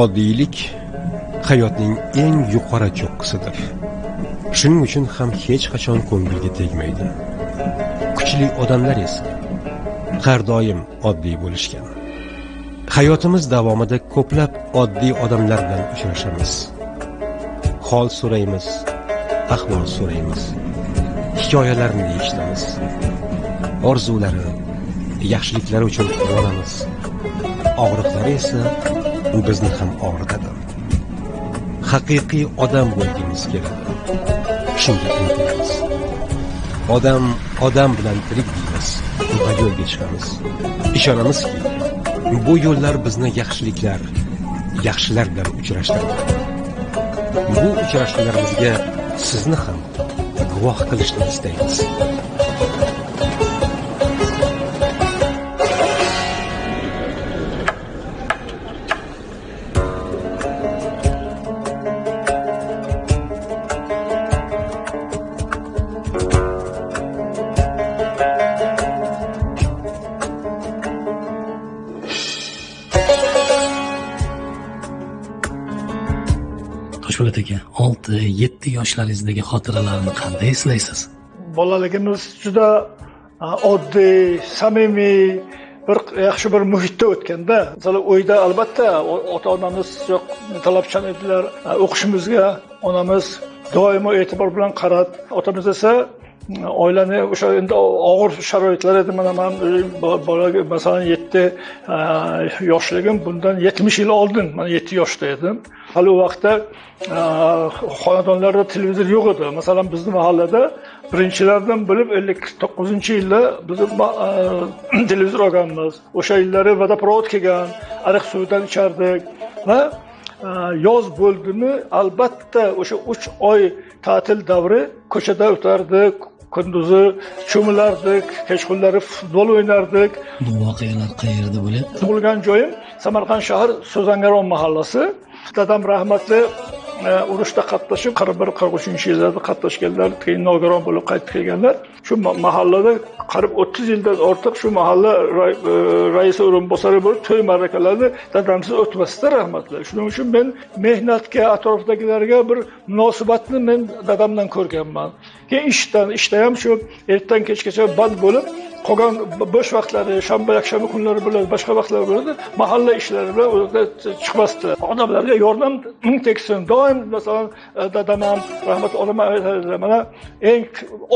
Oddiylik hayotning eng yuqori cho'qqisidir. Shuning uchun ham hech qachon ko'ngilga tegmaydi. Kuchli odamlar esa har doim oddiy bo'lishgan. Hayotimiz davomida ko'plab oddiy odamlar bilan uchrashamiz. Hol so'raymiz, ahvol so'raymiz, hikoyalarini eshitamiz. Orzulari, yaxshiliklari uchun quvonamiz. Og'riqlari esa bizni ham og'ritadi. Haqiqiy odam bo'lgimiz keladi. Shunga intilamiz. Odam bilan tirik deymiz va yo'lga chiqamiz. Ishonamizki, bu yo'llar bizni yaxshilar bilan uchrashtiradi. Bu uchrashuvlarimizga sizni ham guvoh qilishni istaymiz. Toshpo'lat aka, 6-7 yoshlaringizdagi xotiralarni qanday eslaysiz? Bolaligimiz juda oddiy, samimiy, bir yaxshi bir muhitda o'tganda. Masalan, uyda albatta ota-onamiz yo'q, talabchan edilar. O'qishimizga onamiz doimo e'tibor bilan qarab, otamiz esa oilani o'sha endi og'ir sharoitlar edi. Mana men bolaga masalan 7 yoshligim bundan 70 yil oldin, men 7 yoshda edim. Hali u vaqtda xonadonlarda televizor yo'q edi. Masalan, bizning mahallada birinchilardan bo'lib 59-yilda biz televizor olganmiz. O'sha yillari vodoprovod kelgan, ariq suvidan ichardik va yoz bo'ldimi albatta o'sha 3 oy ta'til davri ko'chada o'tardik. Kunduzi cho'milardik, kechqurunlari futbol o'ynardik. Bu voqealar qayerda bo'ladi? Tug'ilgan joyim Samarqand shahar So'zangaron mahallasi. Dadam rahmatli urushda qatnashib 41-43-yillarda qatnashganlar, keyin nogiron bo'lib qaytib kelganlar. Shu mahallada qarib 30 yildan ortiq shu mahalla raisi o'rinbosari bo'lib to'y ma'rakalarni dadamsiz o'tmasdi rahmatli. Shuning uchun men mehnatga, atrofdagilarga bir munosabatni men dadamdan ko'rganman. Keyin ishda ham shu ertadan kechgacha band bo'lib qolgan bo'sh vaqtlari, shanba, yakshanba kunlari bilan boshqa vaqtlar bo'ladi. Mahalla ishlari bilan o'rtada chiqmasdi. Odamlarga yordam ming teksin. Doim masalan dadam ham rahmat olaman aytadi. Mana eng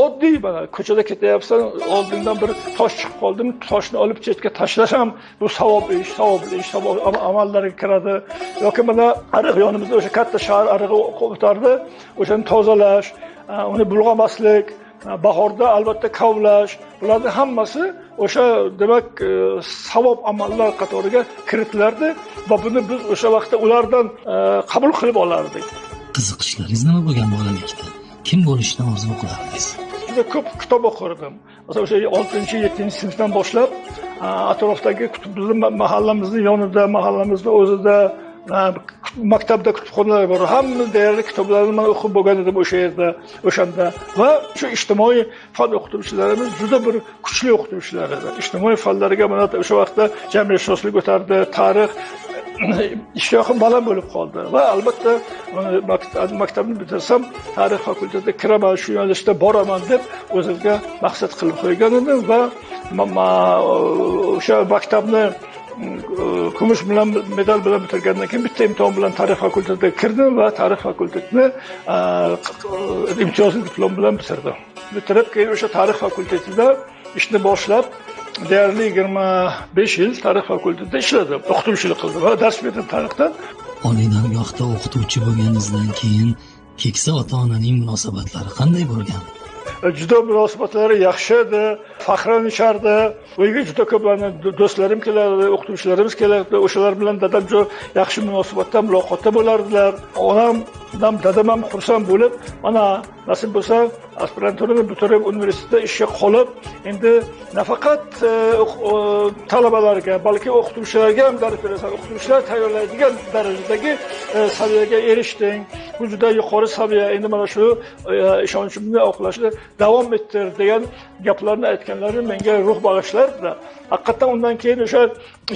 oddiy mana ko'chada ketayapsan, oldingdan bir tosh chiqib qoldimi, toshni olib chetga tashlash ham bu savobli ish, amallariga kiradi. Yoki mana ariq yonimizda o'sha katta shahar arig'i o'tardi. O'shani tozalash, uni bulg'amaslik, bahorda albatta kavlash, bularning hammasi o'sha demak savob amallar qatoriga kiritilardi va buni biz o'sha vaqtda ulardan qabul qilib olardik. Qiziqishlaringiz nima bo'lgan bolalikda? Kim bo'lishni orzu qilardingiz? Juda ko'p kitob o'qirdim. Masalan, o'sha 6-7-sinfdan boshlab atrofdagi bizning mahallamizning yonida, mahallamizning o'zida maktabda kutubxonalar bor. Hamma deyarli kitoblarni men o'qib bo'lgan edim o'sha yerda, o'shanda. Va shu ijtimoiy fan o'qituvchilarimiz juda bir kuchli o'qituvchilar edi. Ijtimoiy fanlarga mana o'sha vaqtda jamiyatshunoslik o'tardi, tarix ishyoqim baland bo'lib qoldi. Va albatta maktabni bitirsam, tarix fakultetiga kiraman, shu yo'nalishda boraman deb o'zimga maqsad qilib qo'ygan edim va o'sha maktabni kumush bilan medal bilan bitirgandan keyin bitta imtihon bilan tarix fakultetiga kirdim va tarix fakultetini imtiyozli diplom bilan bitirdim. Bitirib keyin o'sha tarix fakultetida ishni boshlab deyarli 25 yil tarix fakultetida ishladim, o'qituvchilik qildim va dars berdim tarixdan. Oliy dargohda o'qituvchi bo'lganingizdan keyin keksa ota-onaning munosabatlari qanday bo'lgan? Juda munosabatlari yaxshi edi, faxrlanishardi. Uyga juda ko'p do'stlarim kelardi, o'qituvchilarimiz kelardi. O'shalar bilan dadam juda yaxshi munosabatda, muloqotda bo'lardilar. Onam, dadam ham xursand bo'lib, mana nasib bo'lsa, aspiranturani bitirib universitetda ishga qolib, endi nafaqat talabalarga, balki o'qituvchilarga ham dars berasan, o'qituvchilar tayyorlaydigan darajadagi saviyaga erishding. Bu juda yuqori saviya. Endi mana shu ishonchimni oqlashni davom ettir degan gaplarni aytganlari menga ruh bag'ishlardi. Haqiqatan undan keyin o'sha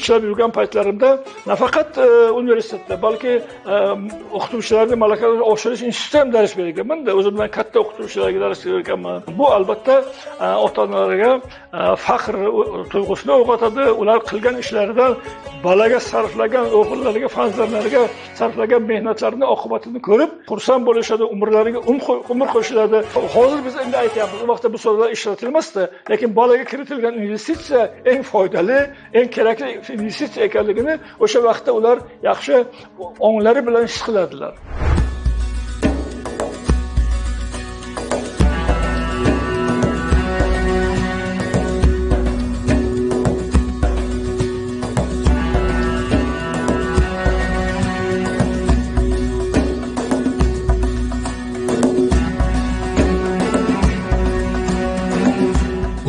ishlab yurgan paytlarimda nafaqat universitetda, balki o'qituvchilarning malakasini oshirish institutida ham dars berganman-da. O'zimdan katta o'qituvchilarga dars berganman. Bu albatta ota-onalarga faxr tuyg'usini uyg'otadi. Ular qilgan ishlaridan balaga sarflagan o'g'illariga, farzandlariga sarflagan mehnatlarining oqibatini ko'rib, xursand bo'lishadi, umrlariga umr qo'shiladi. Hozir biz endi aytyapmiz, u vaqtda bu so'zlar ishlatilmasdi, lekin bolaga kiritilgan investitsiya eng foydali, eng kerakli investitsiya ekanligini o'sha vaqtda ular yaxshi onglari bilan his qiladilar.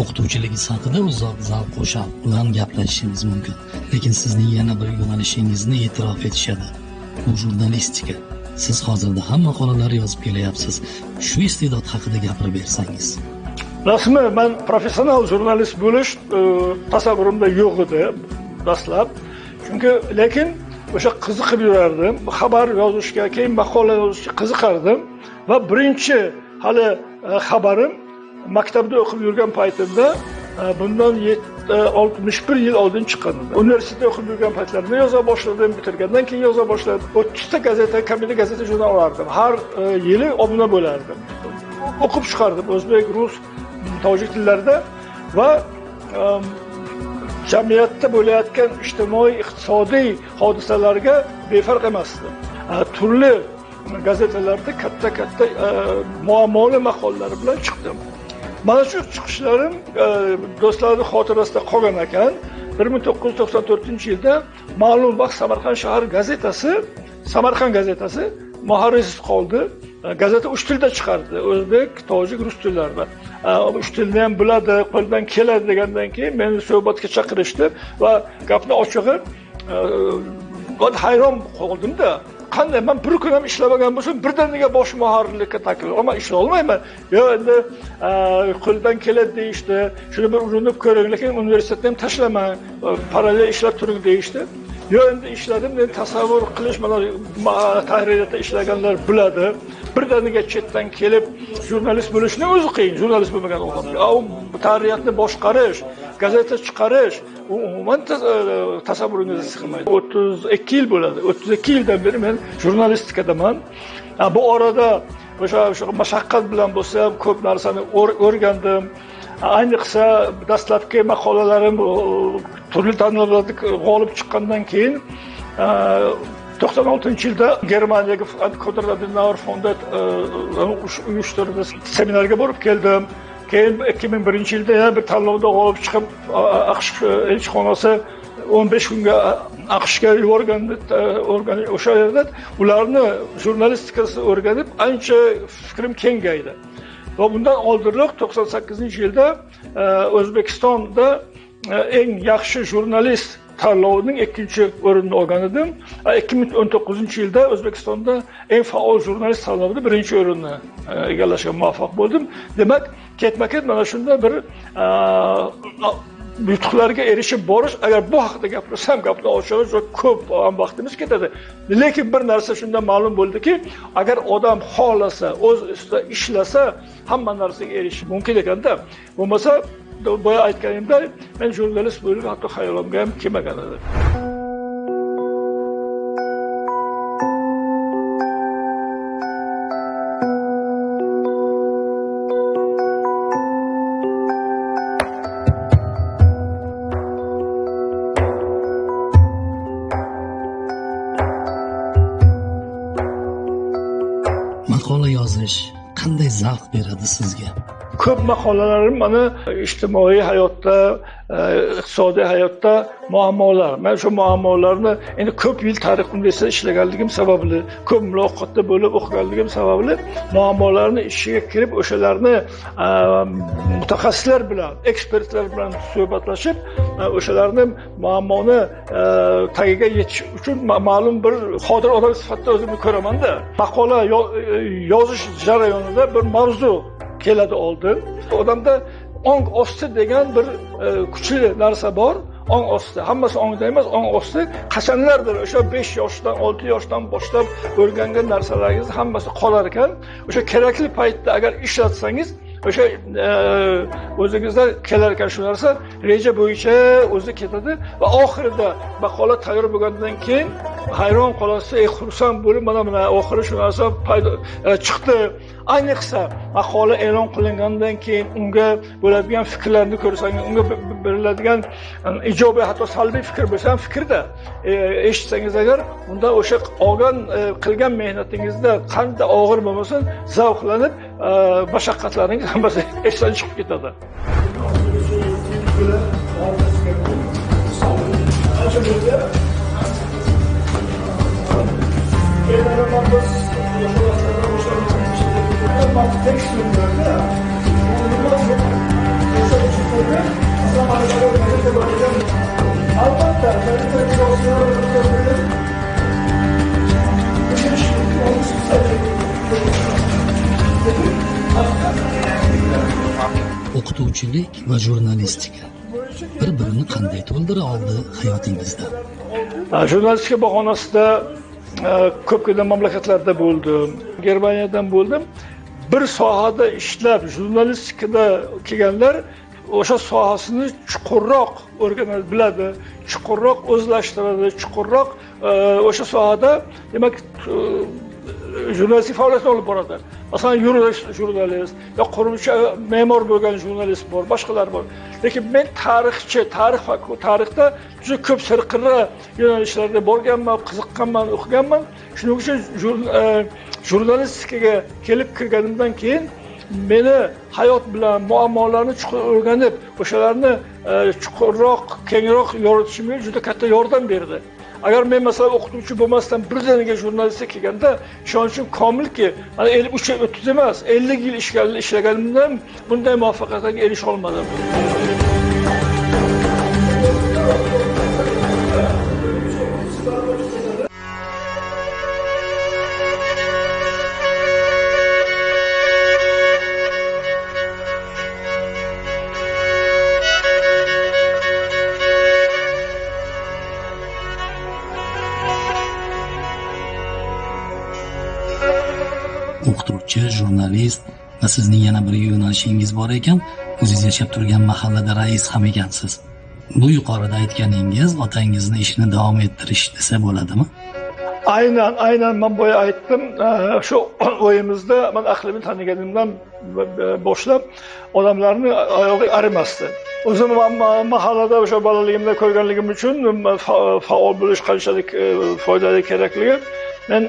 O'qituvchiligingiz haqida uzoq zavq qo'shab bilan gaplashishingiz mumkin. Lekin sizning yana bir yo'nalishingizni e'tirof etishadi. Bu jurnalistika. Siz hozirda ham maqolalar yozib kelyapsiz. Shu iste'dod haqida gapirib bersangiz. Rasmi men professional jurnalist bo'lish tasavvurimda yo'q edi dastlab. Chunki lekin o'sha qiziqib yurardim. Xabar yozishga, keyin maqola yozishga qiziqardim va birinchi hali xabarim maktabda o'qib yurgan paytimda bundan 61 yil oldin chiqqan. Universitetda o'qib yurgan paytlarimda yoza boshladim, bitirgandan keyin yoza boshladim. 30 ta gazeta, komediya gazeta jurnal olardim. Har yili obuna bo'lardim. O'qib chiqardim o'zbek, rus, tojik tillarida va jamiyatda bo'layotgan ijtimoiy, iqtisodiy hodisalarga befarq emasdim. Turli gazetalarda katta muammoli maqolalar bilan chiqdim. Mana shu chiqishlarim do'stlarning xotirasida qolgan ekan. 1994-yilda ma'lum vaqt Samarqand gazetasi muharrirsiz qoldi. Gazeta 3 tilda chiqardi. O'zbek, tojik, rus tillarida. 3 tilni ham biladi, qo'ldan keladi degandan keyin meni suhbatga chaqirishdi va gapni ochig'i hayron qoldim-da. Qanday men bir kun ham ishlamagan bo'lsam, birdaniga bosh muharrirlikka taklif, ammo ishlay olmayman. Yo, endi qo'ldan keladi deyishdi. Shuni bir urinib ko'ring, lekin universitetni ham tashlamang, parallel ishlab turing deyishdi. Yo, endi ishladim, men tasavvur qilish, mana tahririyatda ishlaganlar biladi. Birdaniga chetdan kelib jurnalist bo'lishning o'zi qiyin, jurnalist bo'lmagan odamga. Bu tahririyatni boshqarish, gazeta chiqarish, umuman tasavvuringizga sig'maydi. 32 yil bo'ladi. 32 yildan beri men jurnalistikadaman. Bu orada o'sha mashaqqat bilan bo'lsa ham ko'p narsani o'rgandim. Ayniqsa dastlabki maqolalarim turli tanlovlarda g'olib chiqqandan keyin 96-yilda Germaniyaga Konrad Adenauer fondi uyushtirdi, seminarga borib keldim. Keyin 2001-yilda yana bir tanlovda g'olib chiqib, AQSh elchixonasi 15 kunga AQShga yuborganda o'sha yerda ularni jurnalistikasini o'rganib, ancha fikrim kengaydi. Va bundan oldinroq 98-yilda O'zbekistonda eng yaxshi jurnalist tanlovining 2-o'rinni olgan edim. 2019-yilda O'zbekistonda eng faol jurnalist tanlovida 1-o'rinni egallashga muvaffaq bo'ldim. Demak, ketma-ket mana shunda bir yutuqlarga erishib borish, agar bu haqida gapirsam, gapni ochig'i ko'p vaqtimiz ketadi. Lekin bir narsa shundan ma'lum bo'ldiki, agar odam xohlasa, o'z ustida ishlasa, hamma narsaga erishish mumkin ekanda. Bo'lmasa, boya aytganimda, men jurnalist bo'lib hatto xayolimga ham kelmagan edi. Maqola yozish qanday zavq beradi sizga? ko'p maqolalarim mana ijtimoiy hayotda, iqtisodiy hayotda muammolar. Men shu muammolarni endi ko'p yil tarix universitetida ishlaganligim sababli, ko'p muloqotda bo'lib o'qiganligim sababli muammolarni ichiga kirib, o'shalarni mutaxassislar bilan, ekspertlar bilan suhbatlashib, o'shalarni muammoni tagiga yetish uchun ma'lum bir qodir odam sifatida o'zimni ko'raman-da. Maqola yozish jarayonida bir mavzu keladi oldin. Odamda ong osti degan bir kuchli narsa bor. Ong osti, hammasi ongda emas, ong osti qachonlardir o'sha 5 yoshdan, 6 yoshdan boshlab o'rgangan narsalaringiz hammasi qolar ekan. O'sha kerakli paytda agar ishlatsangiz, o'sha o'zingizda kelar ekan shu narsa, reja bo'yicha o'zi ketadi va oxirida maqola tayyor bo'lgandan keyin hayron qolasiz, xursand bo'lib, mana oxiri shu narsa chiqdi. Ayniqsa maqola e'lon qilingandan keyin unga bo'ladigan fikrlarni ko'rsangiz, unga beriladigan ijobiy hatto salbiy fikr bo'lsa ham fikrda eshitsangiz agar, unda o'sha qilgan mehnatingizda qanday og'ir bo'lmasin, zavqlanib, mashaqqatlaringiz hammasi esdan chiqib ketadi. O'qituvchilik va jurnalistika bir-birini qanday to'ldira oldi hayotingizda? Jurnalistika bahonasida ko'pgina mamlakatlarda bo'ldim. Germaniyadan bo'ldim. Bir sohada ishlab, jurnalistikada kelganlar o'sha sohasini chuqurroq o'rganadi, biladi, chuqurroq o'zlashtiradi, chuqurroq o'sha sohada, demak, jurnalistik faoliyatni olib boradi. Masalan, jurnalist, yo quruvchi, me'mor bo'lgan jurnalist bor, boshqalar bor. Lekin men tarixda juda ko'p sirqirra yo'nalishlarda borganman, qiziqqanman, o'qiganman. Shuning uchun jurnalistikaga kelib kirganimdan keyin meni hayot bilan muammolarni chuqur o'rganib, o'shalarni chuqurroq, kengroq yoritishimga juda katta yordam berdi. Agar men masalan o'qituvchi bo'lmasdan birdaniga jurnalistga kelganda, ishonchim komilki, mana 30 emas, 50 yil ishlaganimdan bunday muvaffaqiyatga erisha olmadim. O'qituvchi, jurnalist va sizning yana bir yo'nalishingiz bor ekan, o'zingiz yashab turgan mahallada rais ham ekansiz. Bu yuqorida aytganingiz otangizni ishni davom ettirish desa bo'ladimi? Aynan men boya aytdim, shu o'yimizda men aqlimni taniganimdan boshlab odamlarni oyog'i arimasdi. O'zim mahallada o'sha bolaligimda ko'rganligim uchun faol bo'lish qanchalik foydali kerakligi, men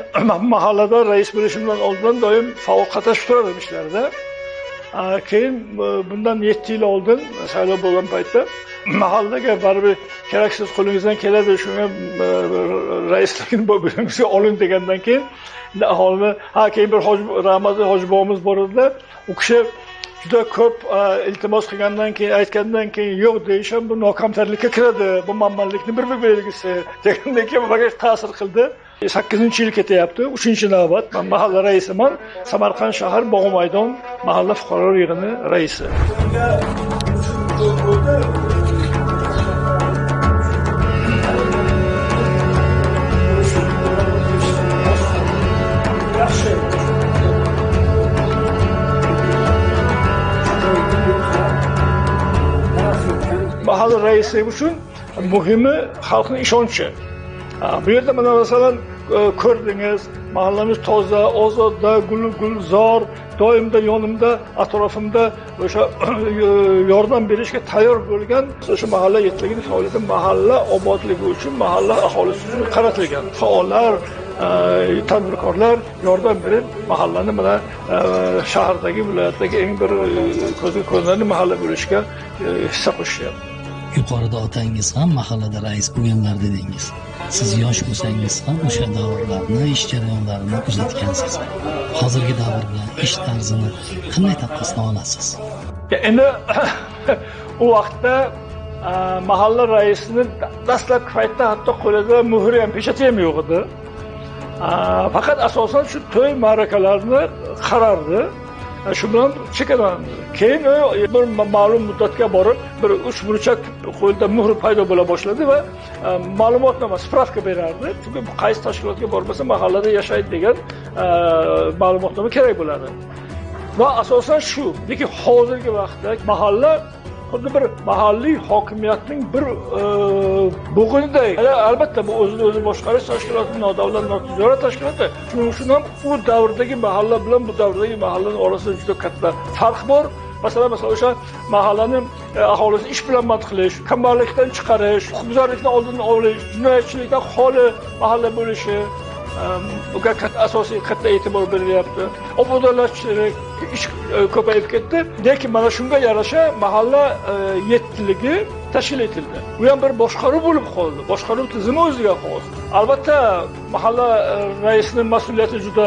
mahallada rais bo'lishimdan oldin doim faol qatnashib turardim ishlarda. Keyin bundan 7 yil oldin saylov bo'lgan paytda mahallaga baribir keraksiz qo'lingizdan keladi, shunga raislikni bo'lingizga oling degandan keyin aholini, keyin bir rahmatli hoji bobomiz bor edilar. U kishi juda ko'p iltimos qilgandan keyin, aytgandan keyin yo'q deyishim, bu nokamtarlikka kiradi, bu manmanlikning bir belgisi degandan keyin menga ta'sir qildi. 8-yil ketyapti, 3-navbat men mahalla raisiman. Samarqand shahar Bog'maydon mahalla fuqarolar yig'ini raisi. Mahalla raisi uchun muhimi xalqning ishonchi. Bu yerda mana masalan ko'rdingiz, mahallamiz toza, ozodda, gulzor, doimda yonimda, atrofimda o'sha yordam berishga tayyor bo'lgan o'sha mahalla yetakchilik faoliyati mahalla obodligi uchun, mahalla aholisi uchun qaratilgan. Faollar, tadbirkorlar yordam berib mahallani mana shahardagi viloyatdagi eng bir ko'zga ko'rinarli mahalla bo'lishga hissa qo'shyapti. Yuqorida otangiz ham mahallada rais bo'lganlar dedingiz. Siz yosh bo'lsangiz ham o'sha davrlarni, ish jarayonlarini kuzatgansiz. Hozirgi davr bilan ish tarzini qanday taqqoslay olasiz? Endi u vaqtda mahalla raisini dastlabki paytda hatto qo'lida muhri ham, pechati ham yo'q edi. Faqat asosan shu to'y ma'rakalarni qarardi. Shu bilan cheklanadi. Keyin bir ma'lum muddatga borib, bir uch burchak qo'lida muhr paydo bo'la boshladi va ma'lumotnoma, spravka berardi. Chunki qaysi tashkilotga bormasa mahallada yashaydi degan ma'lumotnoma kerak bo'ladi. Va asosan shu, lekin hozirgi vaqtda mahalla xuddi bir mahalliy hokimiyatning bir bo'g'iniday. Albatta bu o'zini o'zi boshqarish tashkiloti, nodavlat notijorat tashkiloti. Shuning uchun ham u davrdagi mahalla bilan bu davrdagi mahallaning orasida juda katta farq bor. Masalan, o'sha mahallaning aholisi ish bilan band qilish, kambag'allikdan chiqarish, huquqbuzarlikdan oldini olish, jinoyatchilikdan xoli mahalla bo'lishi buga asosiy katta e'tibor berilyapti. Obodonlashchilik ish ko'payib ketdi. Lekin mana shunga yarasha mahalla yettiligi tashkil etildi. Bu ham bir boshqaruv bo'lib qoldi. Boshqaruv tizimi o'ziga xos. Albatta mahalla raisining mas'uliyati juda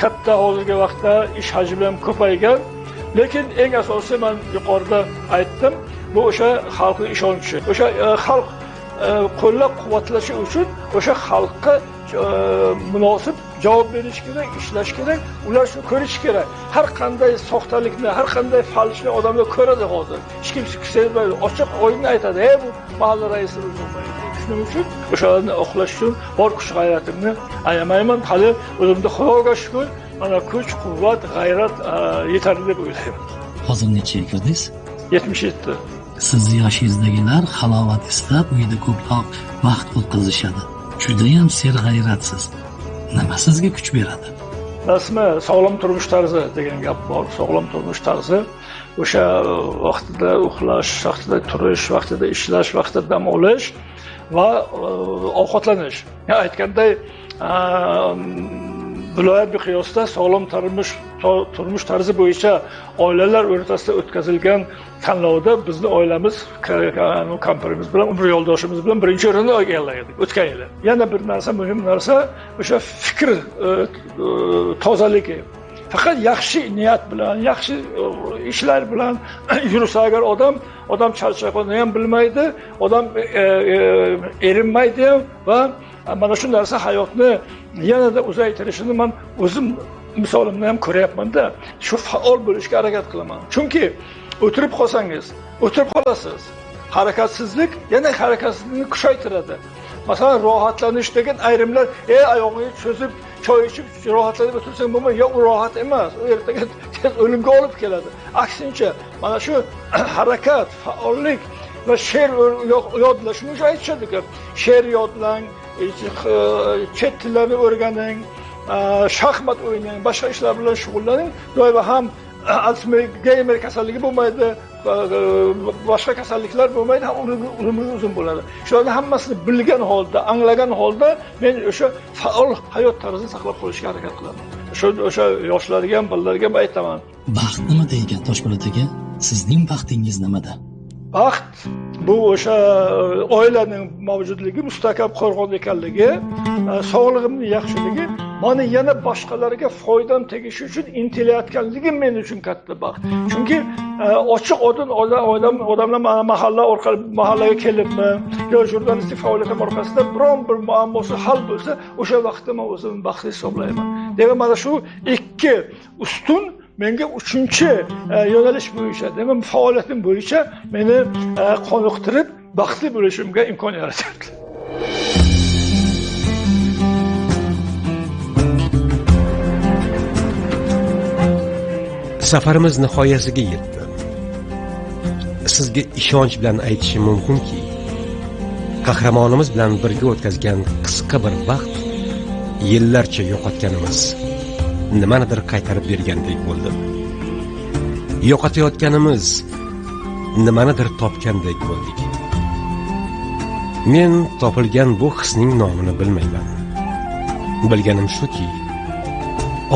katta hozirgi vaqtda, ish hajmi ham ko'paygan. Lekin eng asosiysi men yuqorida aytdim, bu o'sha xalqning ishonchi. O'sha xalq qo'llab-quvvatlashi uchun o'sha xalqqa munosib javob berish kerak, ishlash kerak, ular shuni ko'rish kerak. Har qanday soxtalikni, har qanday falshni odamlar ko'radi hozir. Hech kim sezmaydi, ochiq o'yin aytadi. Bu mahalla raisi bo'lmaydi. Shuning uchun o'shalarni oqlash uchun bor kuch-g'ayratimni ayamayman. Hali o'zimda Xudoga shukr, mana kuch, quvvat, g'ayrat yetarli deb o'ylayman. Hozir nechaga kirdingiz? 77. Siz yoshingizdagilar halovat istab uyda ko'proq vaqt o'tkazishadi. Judayam serg'ayratsiz. Nima sizga kuch beradi? Rasmi sog'lom turmush tarzi degan gap bor. Sog'lom turmush tarzi o'sha vaqtida uxlash, vaqtida turish, vaqtida ishlash, vaqtida dam olish va ovqatlanish. Aytganday viloyat miqyosida sog'lom turmush tarzi bo'yicha oilalar o'rtasida o'tkazilgan tanlovda bizni oilamiz, kampirimiz bilan, umr yo'ldoshimiz bilan birinchi o'rinni egalladik o'tgan yili. Yana bir narsa, muhim narsa o'sha fikr tozaligi. Faqat yaxshi niyat bilan, yaxshi ishlar bilan yursa agar odam charchag'ini ham bilmaydi, odam erinmaydi va mana shu narsa hayotni yanada uzaytirishini men o'zim misolimni ham ko'ryapman-da. Shu faol bo'lishga harakat qilaman. Chunki o'tirib qolasiz. Harakatsizlik yana harakatsizlikni kuchaytiradi. Masalan, rohatlanish degan ayrimlar, oyog'ini cho'zib, choy ichib rohatlanib o'tirsang bo'lmaydi. Yo'q, u rohat emas. U ertaga tez o'limga olib keladi. Aksincha, mana shu harakat, faollik va she'r yodlash uchun aytishadi-ku, she'r yodlang, chet tillarni o'rganing, shaxmat o'ynang, boshqa ishlar bilan shug'ullaning. Doimo ham Alzheimer kasalligi bo'lmaydi, boshqa kasalliklar bo'lmaydi, ham umringiz uzun bo'ladi. Shularni hammasini bilgan holda, anglagan holda men o'sha faol hayot tarzini saqlab qolishga harakat qilaman. O'sha yoshlarga ham, bolalarga ham aytaman. Baxt nima degan Toshpo'lat aka? Sizning baxtingiz nimada? Baxt bu o'sha oilaning mavjudligi, mustahkam qo'rg'on ekanligi, sog'lig'imning yaxshiligi, meni yana boshqalarga foydam tegishi uchun intilayotganligim men uchun katta baxt. Chunki ochiq odamlar mahalla orqali mahallaga kelibmi, yo jurnalistik faoliyatim orqasida biron bir muammosi hal bo'lsa, o'sha vaqtda men o'zimni baxtli hisoblayman. Demak, mana shu ikki ustun menga uchinchi yo'nalish bo'yicha, demak faoliyatim bo'yicha meni qoniqtirib baxtli bo'lishimga imkon yaratadi. Safarimiz nihoyasiga yetdi. Sizga ishonch bilan aytishim mumkinki, qahramonimiz bilan birga o'tkazgan qisqa bir vaqt yillarcha yo'qotganimiz nimanidir qaytarib bergandek bo'ldi. Yo'qotayotganimiz nimanidir topgandek bo'ldik. Men topilgan bu hisning nomini bilmayman. bilganim shuki,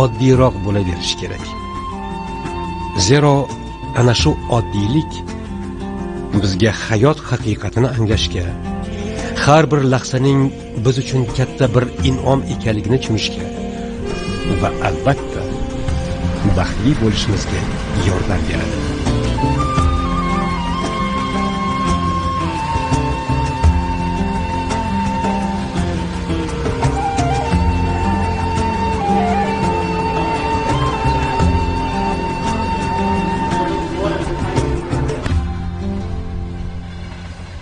oddiyroq bo'laverish kerak. Zero ana shu oddiylik bizga hayot haqiqatini anglashga, har bir lahzaning biz uchun katta bir in'om ekanligini tushunishga va albatta baxtli bo'lishimizga yordam beradi.